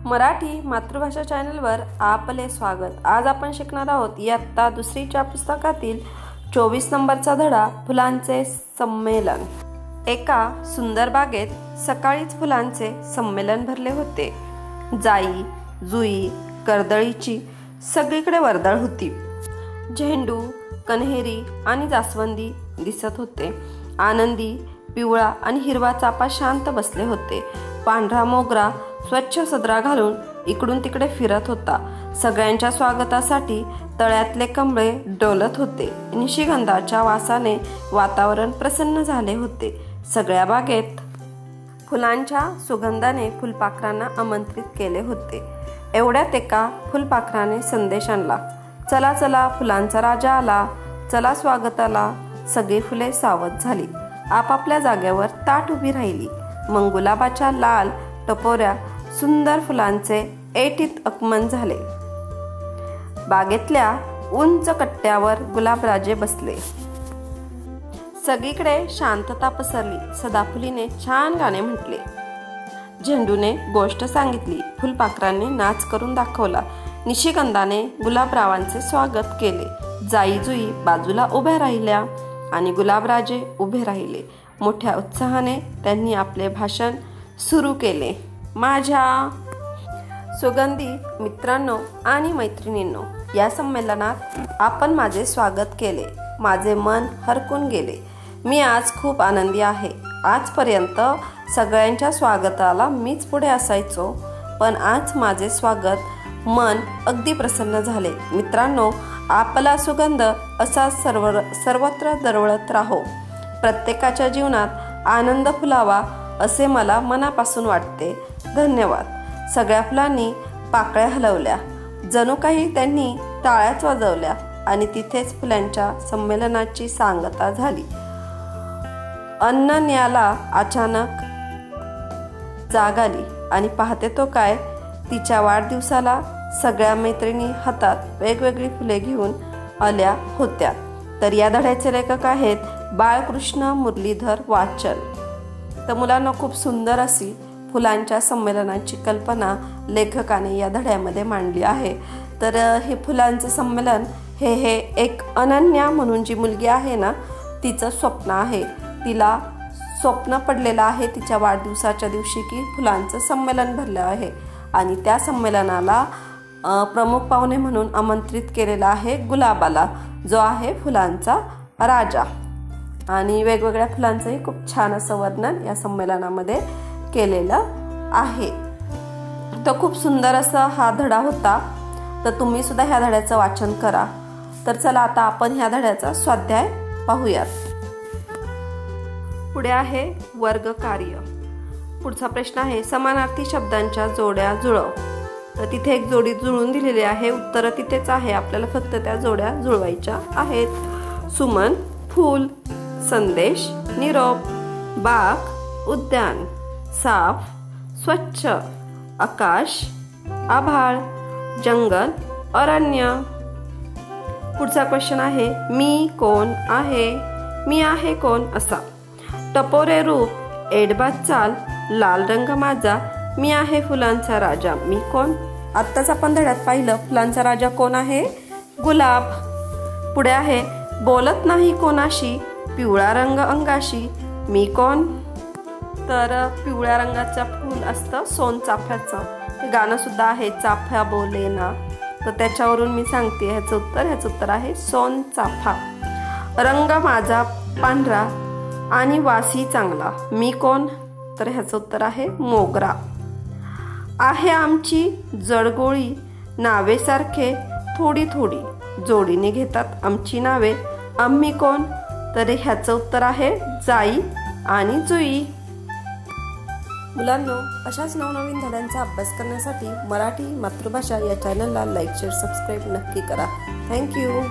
मराठी मातृभाषा चॅनलवर आपले स्वागत। आज आपण शिकणार आहोत इयत्ता दुसरीच्या पुस्तकातील 24 नंबरचा धडा फुलांचे संमेलन। एका सुंदर बागेत सकाळीच फुलांचे संमेलन भरले होते। जाई, जुई, कर्दळीची सगळीकडे वर्दळ होती। झेंडू, कन्हेरी आणि जास्वंदी दिसत होते। आनंदी, पिवळा आणि हिरवा चाफा शांत बसले होते। पांढरा मोगरा स्वच्छ सदरा घालून इकडून तिकडे फिरत होता। सगळ्यांच्या स्वागतासाठी तळ्यातले कमळे डोलत होते। निशिगंधाच्या वासाने वातावरण प्रसन्न झाले होते। सगळ्या बागेत फुलांच्या सुगंधाने फुलपाखरांना आमंत्रित केले होते। एवढ्यात एका फुलपाखराने संदेश आणला, चला चला फुलांचा राजा आला, चला स्वागताला। सगळी फुले सावध झाली, आपापल्या जागेवर ताट उभी राहिली। मग गुलाबाच्या लाल टपोऱ्या सुंदर फुलांचे ऐटीत आगमन झाले। बागेतल्या उंच कट्ट्यावर गुलाबराजे बसले। सगळीकडे शांतता पसरली। सदाफुलीने छान गाणे म्हटले, झेंडूने गोष्ट सांगितली, फुलपाखरांनी नाच करून दाखवला, निशिगंधाने गुलाबरावांचे स्वागत केले। जाई जुई बाजूला उभ्या राहिल्या आणि गुलाबराजे उभे राहिले। मोठ्या उत्साहाने त्यांनी आपले भाषण सुरू केले। माझ्या सुगंधी मित्रांनो आणि मैत्रिणींनो, या संमेलनात आपण माझे स्वागत केले। माझे मन हरकून गेले। मी आज खूप आनंदी आहे। आजपर्यंत सगळ्यांच्या स्वागताला मीच पुढे असायचो, पण आज माझे स्वागत मन अगदी प्रसन्न झाले। मित्रांनो, आपला सुगंध असा सर्वत्र दरवळत राहो। प्रत्येकाच्या जीवनात आनंद फुलावा असे मला मनापासून वाटते। धन्यवाद। सगळ्या फुलांनी पाकळ्या हलवल्या, जणू काही त्यांनी टाळ्याच वाजवल्या आणि तिथेच फुलांच्या संमेलनाची सांगता झाली। अनन्याला अचानक जाग आली आणि पाहते तो काय, तिच्या वाढदिवसाला सगळ्या मैत्रिणी हातात वेगवेगळी फुले घेऊन आल्या होत्या। तर या धड्याचे लेखक आहेत बाळकृष्ण मुरलीधर वाचल। तर मुलांना खूप सुंदर अशी फुलांच्या संमेलनाची कल्पना लेखकाने या धड्यामध्ये मांडली आहे। तर हे फुलांचं संमेलन हे एक अनन्या म्हणून जी मुलगी आहे ना, तिचं स्वप्न आहे। तिला स्वप्न पडलेलं आहे तिच्या वाढदिवसाच्या दिवशी की फुलांचं संमेलन भरलं आहे आणि त्या संमेलनाला प्रमुख पाहुणे म्हणून आमंत्रित केलेला आहे गुलाबाला, जो आहे फुलांचा राजा। आणि वेगवेगळ्या फुलांचंही खूप छान असं वर्णन या संमेलनामध्ये केलेलं आहे। तर खूप सुंदर असा हा धडा होता। तर तुम्ही सुद्धा ह्या धड्याचं वाचन करा। तर चला आता आपण ह्या धड्याचा स्वाध्याय पाहूयात। पुढे आहे वर्ग कार्य। पुढचा प्रश्न आहे समानार्थी शब्दांच्या जोड्या जुळव। तर तिथे एक जोडी जुळून दिलेली आहे, उत्तर तिथेच आहे, आपल्याला फक्त त्या जोड्या जुळवायच्या आहेत। सुमन फूल, संदेश निरोप, बाग उद्यान, साफ स्वच्छ, आकाश आभाळ, जंगल अरण्य। पुढचा क्वेश्चन आहे मी कोण आहे, मी आहे कोण असा। टपोरे रूप, एडबाद चाल, लाल रंग माझा, मी आहे फुलांचा राजा, मी कोण। आत्ताच आपण धड्यात पाहिलं फुलांचा राजा कोण आहे, गुलाब। पुढे आहे बोलत नाही कोणाशी, पिवळा रंग अंगाशी, मी कोण। तर पिवळ्या रंगाचं फूल असतं सोनचाफ्याचं, हे गाणं सुद्धा आहे चाफ्या बोले ना, तर त्याच्यावरून मी सांगते ह्याचं उत्तर आहे सोनचाफा। रंग माझा पांढरा आणि वासी चांगला, मी कोण। तर ह्याचं उत्तर आहे मोगरा। आहे आमची जडगोळी, नावे सारखे थोडी थोडी, जोडीने घेतात आमची नावे, आम्ही कोण। तर ह्याचं उत्तर आहे जाई आणि जुई। मुलांनो, अशाच नवनवीन धड्यांचा अभ्यास करण्यासाठी मराठी मातृभाषा या चॅनलला लाईक, शेअर, सबस्क्राईब नक्की करा। थँक्यू।